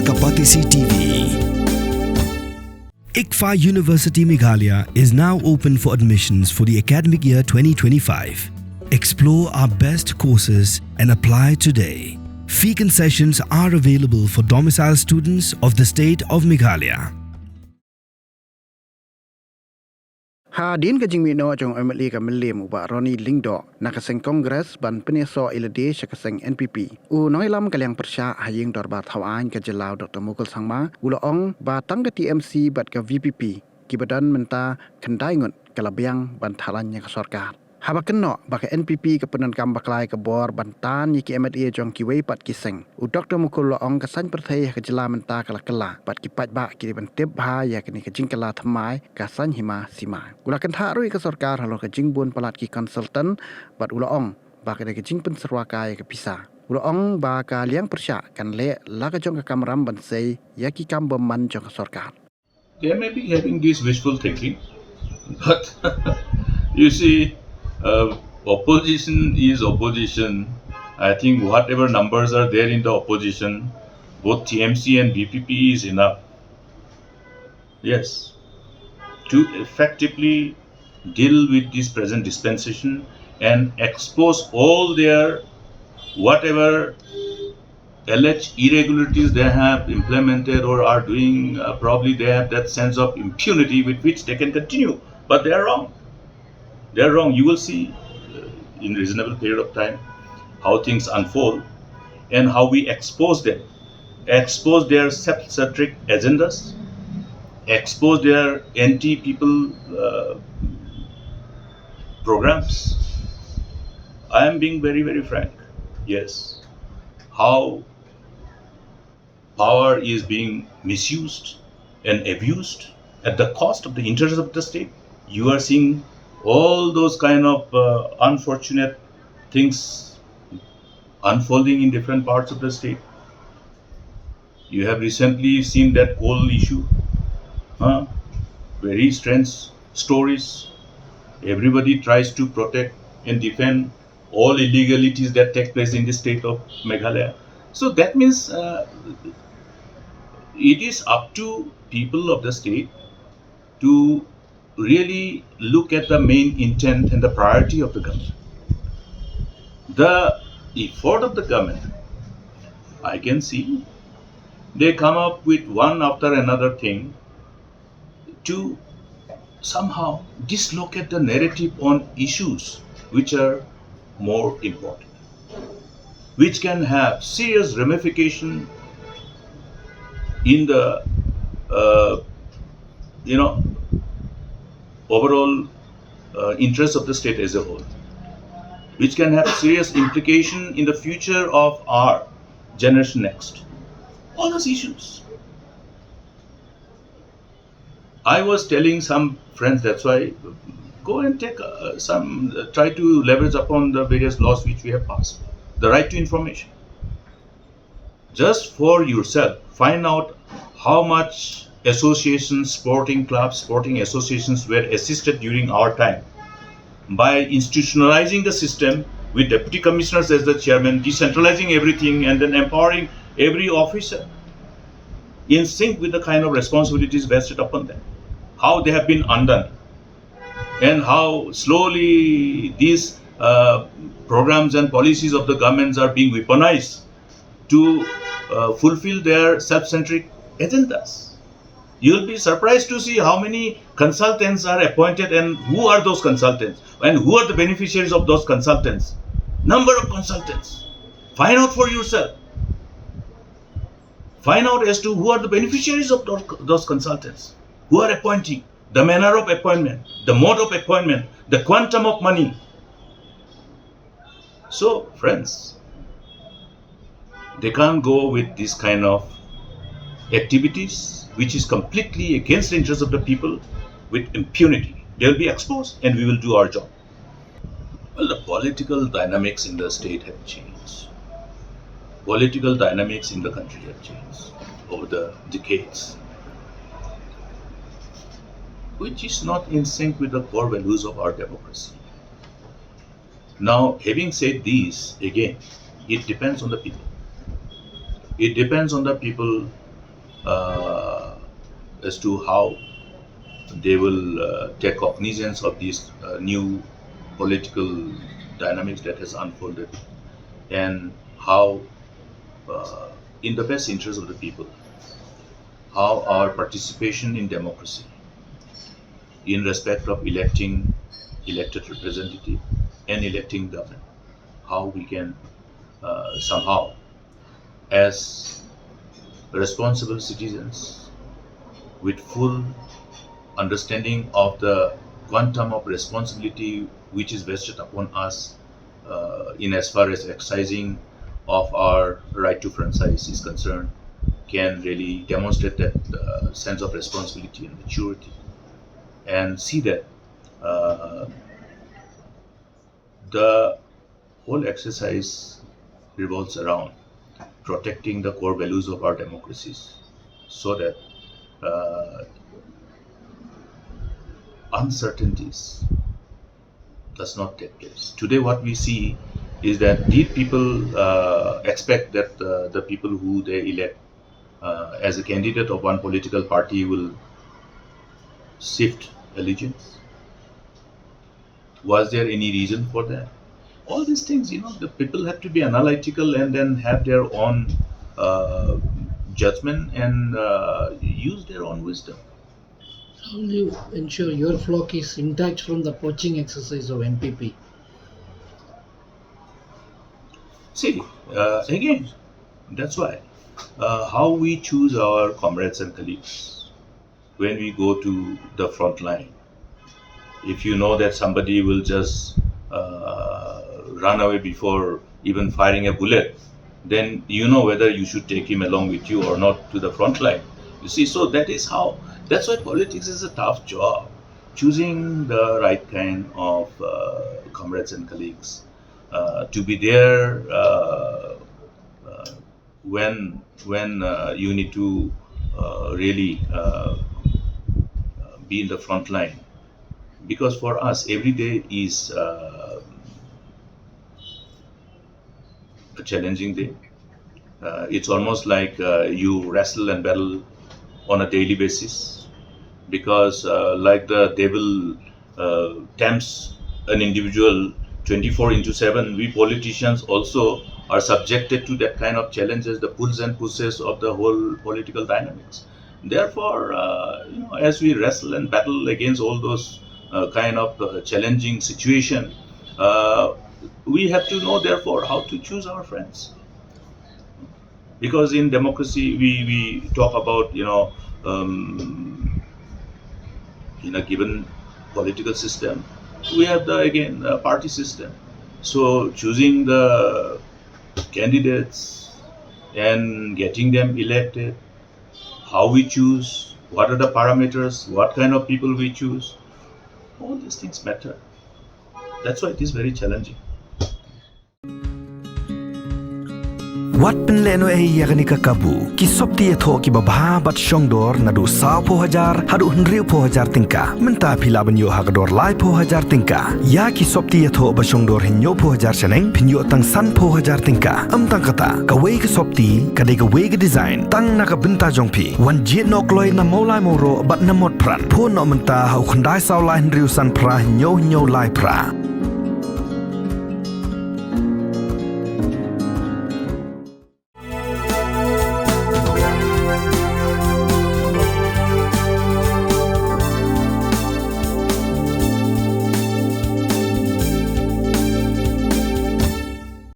Kapatisi TV. ICFA University Meghalaya is now open for admissions for the academic year 2025. Explore our best courses and apply today. Fee concessions are available for domicile students of the state of Meghalaya. Hadin ka jing mino jong emeli ka melim uba Roni Lingdo nakaseng Kongres ban penyeso ilade sakaseng NPP. Noi lam kaliang persya haying dorbar Thalaiñ ka jelau Dr. Mukul sangma uloong ba tang ka TMC bat ka VPP kibadan menta kendai ngut kala Biang ban Thalaiñ ka Sorkar. Habaken no ba ka NPP ka penan kam baklai ka bor bantan yiki MLA jong kiwei pat kiseng. Dr. Mukul loong ka san perthai ka jela menta kala bat kipat ba kiri bantip ba ya kini ka jing kala thamai ka san hima sima. Ulakan tharui ka Sorkar halo ka jing bun palat ki konsultan bat uloong ba ka jing penserwakai ka pisa. Uloong ba ka liang persya kan le la ka jong ka kamram ban sei ya ki kam beman jong ka Sorkar. They may be having this wishful thinking, but you see, opposition is opposition. I think whatever numbers are there in the opposition, both TMC and BPP is enough. Yes, to effectively deal with this present dispensation and expose all their whatever alleged irregularities they have implemented or are doing. Probably they have that sense of impunity with which they can continue, but they are wrong. They are wrong. You will see in reasonable period of time how things unfold and how we expose them, expose their self-centric agendas, expose their anti-people programs. I am being very, very frank. Yes, how power is being misused and abused at the cost of the interests of the state. You are seeing all those kind of unfortunate things unfolding in different parts of the state. You have recently seen that coal issue. Very strange stories. Everybody tries to protect and defend all illegalities that take place in the state of Meghalaya. So that means it is up to people of the state to really look at the main intent and the priority of the government. The effort of the government, I can see, they come up with one after another thing to somehow dislocate the narrative on issues which are more important, which can have serious ramification in the overall interest of the state as a whole, which can have serious implication in the future of our generation next. All those issues. I was telling some friends, that's why go and take try to leverage upon the various laws which we have passed. The right to information. Just for yourself, find out how much associations, sporting clubs, sporting associations were assisted during our time by institutionalizing the system with deputy commissioners as the chairman, decentralizing everything and then empowering every officer in sync with the kind of responsibilities vested upon them. How they have been undone and how slowly these programs and policies of the governments are being weaponized to fulfill their self-centric agendas. You'll be surprised to see how many consultants are appointed and who are those consultants and who are the beneficiaries of those consultants. Number of consultants. Find out for yourself. Find out as to who are the beneficiaries of those consultants, who are appointing, the manner of appointment, the mode of appointment, the quantum of money. So, friends, they can't go with this kind of activities which is completely against the interests of the people with impunity. They'll be exposed and we will do our job. Well, the political dynamics in the state have changed. Political dynamics in the country have changed over the decades, which is not in sync with the core values of our democracy. Now, having said these, again, it depends on the people. It depends on the people as to how they will take cognizance of these new political dynamics that has unfolded, and how, in the best interest of the people, how our participation in democracy, in respect of electing elected representative and electing government, how we can somehow, as responsible citizens with full understanding of the quantum of responsibility which is vested upon us in as far as exercising of our right to franchise is concerned, can really demonstrate that sense of responsibility and maturity, and see that the whole exercise revolves around protecting the core values of our democracies, so that uncertainties does not take place. Today what we see is that these people expect that the people who they elect as a candidate of one political party will shift allegiance. Was there any reason for that? All these things, the people have to be analytical and then have their own judgment and use their own wisdom. How will you ensure your flock is intact from the poaching exercise of NPP? See, again, that's why how we choose our comrades and colleagues when we go to the front line. If you know that somebody will just run away before even firing a bullet, then you know whether you should take him along with you or not to the front line. You see, so that's why politics is a tough job, choosing the right kind of comrades and colleagues to be there when you need to really be in the front line. Because for us, every day is a challenging day. It's almost like you wrestle and battle on a daily basis, because like the devil tempts an individual 24/7, we politicians also are subjected to that kind of challenges, the pulls and pushes of the whole political dynamics. Therefore, as we wrestle and battle against all those kind of challenging situation, we have to know therefore how to choose our friends. Because in democracy we talk about in a given political system we have the party system. So choosing the candidates and getting them elected, how we choose, what are the parameters, what kind of people we choose, all these things matter. That's why it is very challenging. Wat penleno yakani kakabu ki sopti etho ki babha bat shongdor nadu sao po hajar hadu hnriu po hajar tingka menta philaban yo hagador lai po hajar tingka ya ki sopti etho ba shongdor hinyo po hajar chaneng phinyo tang san po hajar tingka tang kata ka wei ka sopti ka de ka wei ka design tang na ka binta jongphi wan jit nok loi na molai moro bat na mot pran pho no menta hau khandai sao lai hnriu san pra hinyo lai pra